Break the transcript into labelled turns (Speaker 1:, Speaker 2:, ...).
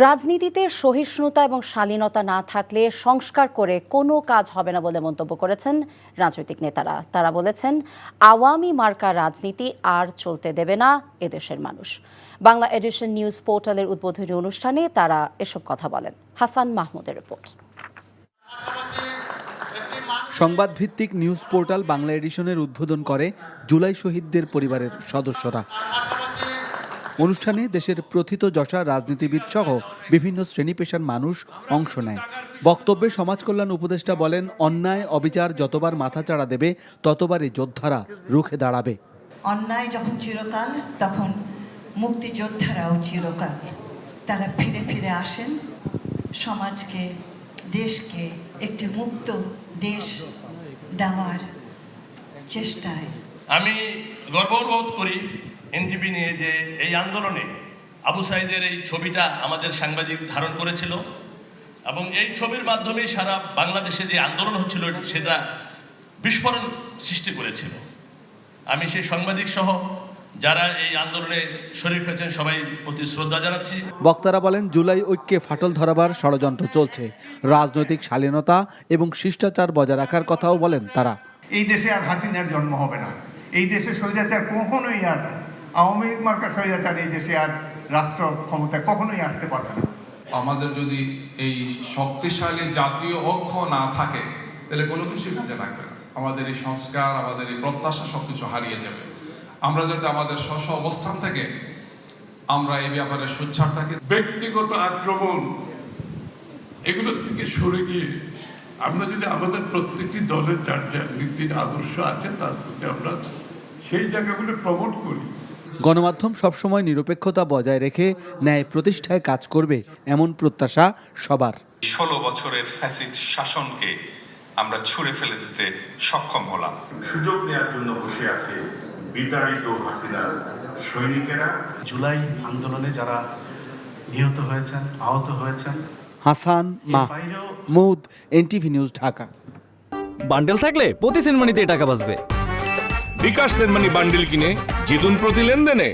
Speaker 1: রাজনীতিতে সহিষ্ণুতা এবং শালীনতা না থাকলে সংস্কার করে কোনো কাজ হবে না বলে মন্তব্য করেছেন রাজনৈতিক নেতারা। তারা বলেছেন, আওয়ামী মার্কা রাজনীতি আর চলতে দেবে না এদেশের মানুষ। বাংলা এডিশন নিউজ পোর্টালের উদ্বোধনী অনুষ্ঠানে তারা এসব কথা বলেন। হাসান মাহমুদের রিপোর্ট।
Speaker 2: সংবাদভিত্তিক নিউজ পোর্টাল বাংলা এডিশনের উদ্বোধন করে জুলাই শহীদদের পরিবারের সদস্যরা। অনুষ্ঠানে দেশের প্রথিতযশা রাজনীতিবিদ সহ বিভিন্ন শ্রেণী পেশার মানুষ অংশ নেয়। বক্তব্যে সমাজ কল্যাণ উপদেষ্টা বলেন, অন্যায় অবিচার যতবার মাথাচাড়া দেবে ততবারই যোদ্ধারা রুখে দাঁড়াবে।
Speaker 3: অন্যায় যখন চিরকাল, তখন মুক্তিযোদ্ধারাও চিরকাল। তারা ফিরে ফিরে আসেন সমাজকে, দেশকে একটি মুক্ত দেশ দেওয়ার চেষ্টায়।
Speaker 4: আমি গর্ববোধ করি এনটিভি নিয়ে যে এই আন্দোলনে আবু সাইদের এই ছবিটা আমাদের সাংবাদিক ধারণ করেছিল এবং এই ছবির মাধ্যমে সারা বাংলাদেশে যে আন্দোলন হচ্ছিল সেটা বিস্ফোরণ সৃষ্টি করেছিল। আমি সেই সাংবাদিক সহ যারা এই আন্দোলনে শরীক হয়েছেন সবাই প্রতি শ্রদ্ধা জানাচ্ছি।
Speaker 2: বক্তারা বলেন, জুলাই ঐক্যে ফাটল ধরাবার ষড়যন্ত্র চলছে। রাজনৈতিক শালীনতা এবং শিষ্টাচার বজায় রাখার কথাও বলেন তারা।
Speaker 5: এই দেশে আর হাসিনার জন্ম হবে না। এই দেশে স্বৈরাচার কখনোই আর আওয়ামী মার্কা স্বৈরাচার এই দেশে আর রাষ্ট্র ক্ষমতায় কখনোই আসতে পারবে না।
Speaker 6: আমাদের যদি এই শক্তিশালী জাতীয় ঐক্য না থাকে তাহলে কোনো কিছুই কাজে লাগবে না। আমাদের এই সংস্কার, আমাদের এই প্রত্যাশা সবকিছু হারিয়ে যাবে। আমরা যাতে আমাদের স্ব অবস্থান থেকে আমরা এই ব্যাপারে সোচ্চার থাকি।
Speaker 7: ব্যক্তিগত আক্রমণ এগুলোর থেকে সরে গিয়ে আমরা যদি আমাদের প্রত্যেকটি দলের যার যার নীতির আদর্শ আছে তার প্রতি আমরা সেই জায়গাগুলো প্রমোট করি।
Speaker 2: গণমাধ্যম সবসময় নিরপেক্ষতা বজায় রেখে ন্যায় প্রতিষ্ঠায় কাজ করবে, এমন প্রত্যাশা সবার।
Speaker 8: 16 বছরের ফ্যাসিস্ট শাসনকে আমরা ছুঁড়ে ফেলে দিতে সক্ষম হলাম।
Speaker 9: সুযোগ নেওয়ার জন্য বসে আছে বিতাড়িত হাসিনার সৈনিকেরা।
Speaker 10: জুলাই আন্দোলনে যারা নিহত হয়েছেন, আহত হয়েছেন।
Speaker 2: Hasan Mahmud, NTV news, Dhaka.
Speaker 11: Bundle থাকলে প্রতি সেনমানিতে টাকা বাঁচবে।
Speaker 7: বিকাশ সেনমানি বান্ডেল কিনে জিতুন প্রতি লেনদেনে।